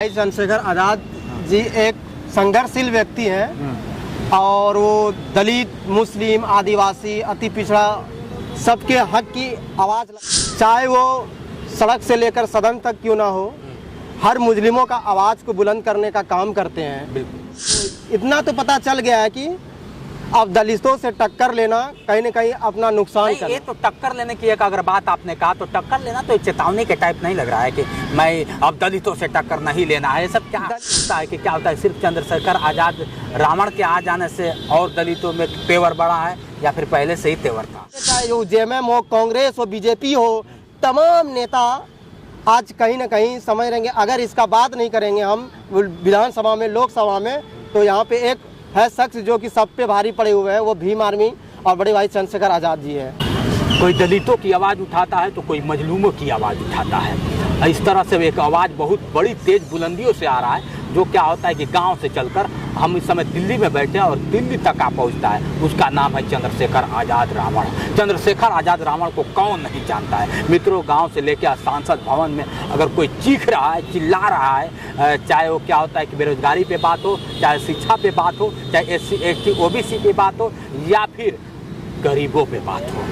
भाई चंद्रशेखर आज़ाद जी एक संघर्षशील व्यक्ति हैं और वो दलित, मुस्लिम, आदिवासी, अति पिछड़ा सबके हक की आवाज़, चाहे वो सड़क से लेकर सदन तक क्यों ना हो, हर मुस्लिमों का आवाज़ को बुलंद करने का काम करते हैं। बिल्कुल इतना तो पता चल गया है कि अब दलितों से टक्कर लेना कहीं न कहीं अपना नुकसान करना। ये तो टक्कर लेने की एक अगर बात आपने कहा तो टक्कर लेना तो चेतावनी के टाइप नहीं लग रहा है कि मैं अब दलितों से टक्कर नहीं लेना है। ये सब क्या होता है कि क्या होता है, सिर्फ चंद्रशेखर आज़ाद रावण के आ जाने से और दलितों में तेवर बढ़ा है या फिर पहले से ही तेवर था? चाहे वो जेएमएम हो, कांग्रेस हो, बीजेपी हो, तमाम नेता आज कहीं ना कहीं समझ रहेंगे अगर इसका बात नहीं करेंगे हम विधानसभा में, लोकसभा में, तो यहाँ पे एक है शख्स जो कि सब पे भारी पड़े हुए हैं, वो भीम आर्मी और बड़े भाई चंद्रशेखर आज़ाद जी हैं। कोई दलितों की आवाज़ उठाता है तो कोई मजलूमों की आवाज़ उठाता है। इस तरह से एक आवाज़ बहुत बड़ी तेज बुलंदियों से आ रहा है, जो क्या होता है कि गांव से चलकर हम इस समय दिल्ली में बैठे हैं और दिल्ली तक आ पहुंचता है। उसका नाम है चंद्रशेखर आज़ाद रावण। चंद्रशेखर आज़ाद रावण को कौन नहीं जानता है मित्रों। गांव से लेकर सांसद भवन में अगर कोई चीख रहा है, चिल्ला रहा है, चाहे वो क्या होता है कि बेरोजगारी पे बात हो, चाहे शिक्षा पे बात हो, चाहे SC ST OBC पे बात हो या फिर गरीबों पे बात हो,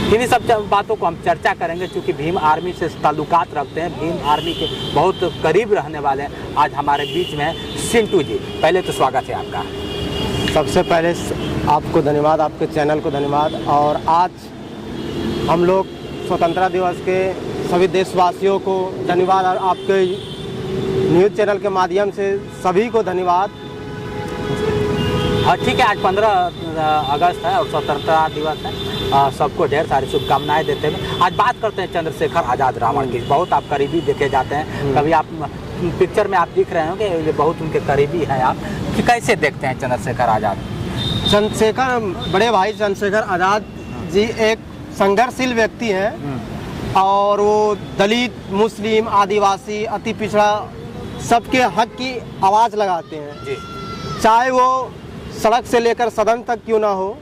इन्हीं सब बातों को हम चर्चा करेंगे। क्योंकि भीम आर्मी से ताल्लुकात रखते हैं, भीम आर्मी के बहुत करीब रहने वाले हैं। आज हमारे बीच में हैं सिंटू जी। पहले तो स्वागत है आपका। सबसे पहले आपको धन्यवाद, आपके चैनल को धन्यवाद। और आज हम लोग स्वतंत्रता दिवस के सभी देशवासियों को धन्यवाद और आपके न्यूज़ चैनल के माध्यम से सभी को धन्यवाद। हाँ ठीक है, आज 15 अगस्त है और स्वतंत्रता दिवस है। सबको ढेर सारी शुभकामनाएं देते हुए आज बात करते हैं चंद्रशेखर आज़ाद रावण की। बहुत आप करीबी देखे जाते हैं, कभी आप पिक्चर में आप दिख रहे होंगे, ये बहुत उनके करीबी हैं आप, कि कैसे देखते हैं चंद्रशेखर आज़ाद? बड़े भाई चंद्रशेखर आज़ाद जी एक संघर्षशील व्यक्ति हैं और वो दलित, मुस्लिम, आदिवासी, अति पिछड़ा सबके हक की आवाज़ लगाते हैं जी। चाहे वो सड़क से लेकर सदन तक क्यों ना हो,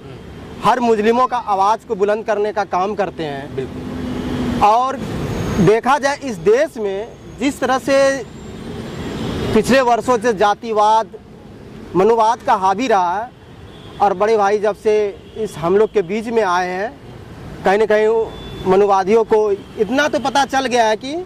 हर मुस्लिमों का आवाज़ को बुलंद करने का काम करते हैं। बिल्कुल। और देखा जाए इस देश में जिस तरह से पिछले वर्षों से जातिवाद, मनुवाद का हावी रहा है, और बड़े भाई जब से इस हम लोग के बीच में आए हैं, कहीं ना कहीं मनुवादियों को इतना तो पता चल गया है कि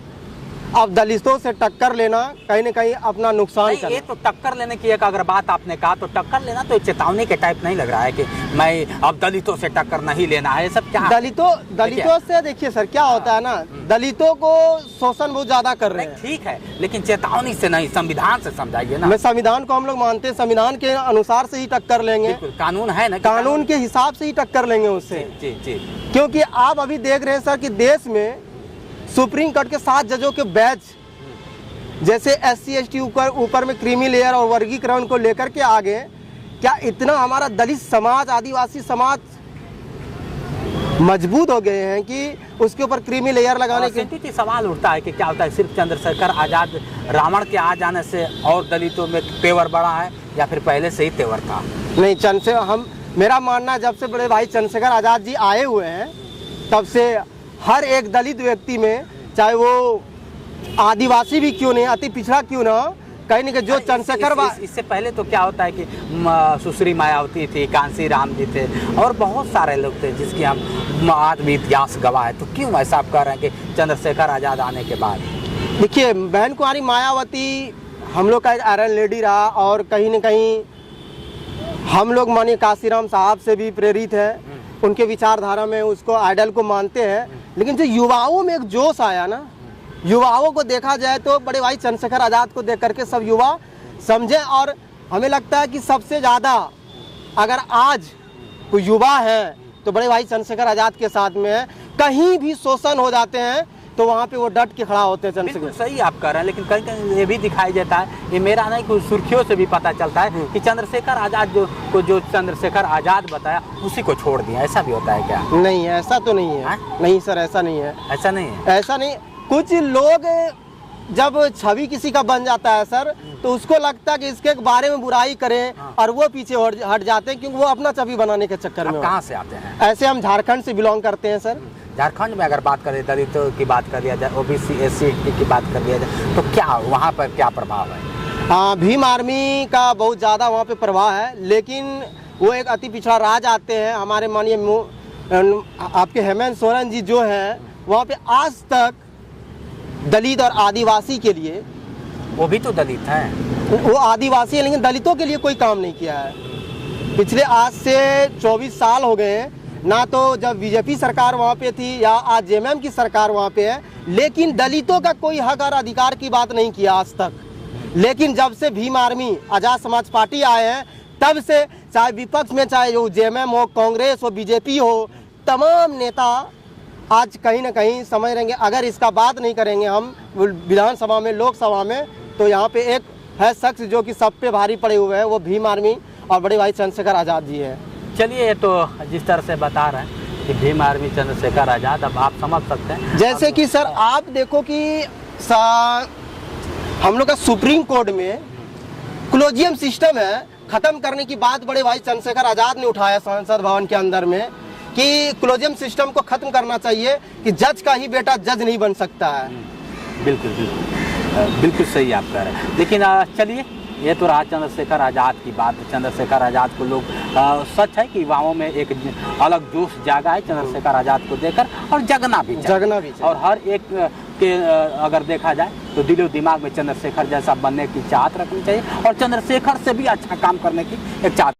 अब दलितों से टक्कर लेना कहीं ना कहीं अपना नुकसान करना। ये तो टक्कर लेने की एक अगर बात आपने कहा तो टक्कर लेना तो चेतावनी के टाइप नहीं लग रहा है कि मैं अब दलितों से टक्कर नहीं लेना है। ये सब क्या दलितों से देखिए सर क्या होता है ना, दलितों को शोषण बहुत ज्यादा कर रहे हैं। ठीक है, लेकिन चेतावनी से नहीं, संविधान से समझाइए ना। मैं संविधान को हम लोग मानते हैं, संविधान के अनुसार से ही टक्कर लेंगे। कानून है ना, कानून के हिसाब से ही टक्कर लेंगे उससे। जी जी। क्योंकि आप अभी देख रहे हैं सर कि देश में सुप्रीम कोर्ट के 7 जजों के बैच जैसे SC ST ऊपर में क्रीमी लेयर और वर्गीकरण को लेकर के आगे, क्या इतना हमारा दलित समाज, आदिवासी समाज मजबूत हो गए हैं कि उसके ऊपर क्रीमी लेयर लगाने के सवाल उठता है कि क्या होता है, सिर्फ चंद्रशेखर आज़ाद रावण के आ जाने से और दलितों में तेवर बढ़ा है या फिर पहले से ही तेवर था? नहीं, मेरा मानना जब से बड़े भाई चंद्रशेखर आज़ाद जी आए हुए हैं तब से हर एक दलित व्यक्ति में, चाहे वो आदिवासी भी क्यों नहीं, अति पिछड़ा क्यों ना, कहीं ना कहीं जो चंद्रशेखर इससे पहले तो क्या होता है कि सुश्री मायावती थी, कांसी राम जी थे और बहुत सारे लोग थे जिसकी हम आज भी इतिहास गवाह है। तो क्यों ऐसा आप कह रहे हैं कि चंद्रशेखर आज़ाद आने के बाद? देखिए, बहन कुमारी मायावती हम लोग का एक आयरन लेडी रहा और कहीं ना कहीं हम लोग मानिए काशीराम साहब से भी प्रेरित है, उनके विचारधारा में उसको आइडल को मानते हैं। लेकिन जो युवाओं में एक जोश आया ना, युवाओं को देखा जाए तो बड़े भाई चंद्रशेखर आज़ाद को देख करके सब युवा समझे। और हमें लगता है कि सबसे ज़्यादा अगर आज कोई युवा है तो बड़े भाई चंद्रशेखर आज़ाद के साथ में है। कहीं भी शोषण हो जाते हैं तो वहाँ पे वो डट के खड़ा होते हैं चंद्रशेखर। सही आप कह रहे हैं, लेकिन कहीं कहीं ये भी दिखाई देता है, ये मेरा नहीं, कुछ सुर्खियों से भी पता चलता है कि चंद्रशेखर आज़ाद जो चंद्रशेखर आज़ाद बताया उसी को छोड़ दिया। ऐसा भी होता है क्या? नहीं, ऐसा तो नहीं है। नहीं सर, ऐसा नहीं है। ऐसा नहीं है? ऐसा नहीं। कुछ लोग जब छवि किसी का बन जाता है सर, तो उसको लगता है कि इसके बारे में बुराई करें और वो पीछे हट जाते हैं क्योंकि वो अपना छवि बनाने के चक्कर में। कहाँ से आते हैं? ऐसे हम झारखंड से बिलोंग करते हैं सर। झारखंड में अगर बात करें दलितों की बात कर लिया जाए, ओबीसी SC ST की बात कर लिया जाए, तो क्या वहाँ पर क्या प्रभाव है? हाँ, भीम आर्मी का बहुत ज़्यादा वहाँ पे प्रभाव है, लेकिन वो एक अति पिछड़ा राज आते हैं। हमारे माननीय आपके हेमंत सोरेन जी जो हैं, वहाँ पे आज तक दलित और आदिवासी के लिए, वो भी तो दलित हैं, वो आदिवासी है लेकिन दलितों के लिए कोई काम नहीं किया है। पिछले आज से 24 साल हो गए हैं, ना तो जब बीजेपी सरकार वहाँ पे थी या आज जेएमएम की सरकार वहाँ पे है, लेकिन दलितों का कोई हक और अधिकार की बात नहीं किया आज तक। लेकिन जब से भीम आर्मी आज़ाद समाज पार्टी आए हैं, तब से चाहे विपक्ष में, चाहे वो जेएमएम हो, कांग्रेस हो, बीजेपी हो, तमाम नेता आज कहीं ना कहीं समझ रहेंगे अगर इसका बात नहीं करेंगे हम विधानसभा में, लोकसभा में, तो यहाँ पे एक है शख्स जो कि सब पे भारी पड़े हुए हैं, वो भीम आर्मी और बड़े भाई चंद्रशेखर आज़ाद जी है। चलिए, तो जिस तरह से बता रहे हैं कि भीम आर्मी चंद्रशेखर आज़ाद, अब आप समझ सकते हैं जैसे कि सर आप देखो कि हम लोग का सुप्रीम कोर्ट में क्लोजियम सिस्टम है, खत्म करने की बात बड़े भाई चंद्रशेखर आज़ाद ने उठाया संसद भवन के अंदर में कि क्लोजियम सिस्टम को खत्म करना चाहिए, कि जज का ही बेटा जज नहीं बन सकता है। बिल्कुल बिल्कुल बिल्कुल सही आप कह रहे हैं। लेकिन चलिए, ये तो रहा चंद्रशेखर आज़ाद की बात। चंद्रशेखर आज़ाद को लोग सच है कि युवाओं में एक अलग जोश जागा है चंद्रशेखर आज़ाद को देखकर, और जगना भी चाहिए। और हर एक के अगर देखा जाए तो दिलो दिमाग में चंद्रशेखर जैसा बनने की चाहत रखनी चाहिए, और चंद्रशेखर से भी अच्छा काम करने की एक चाहत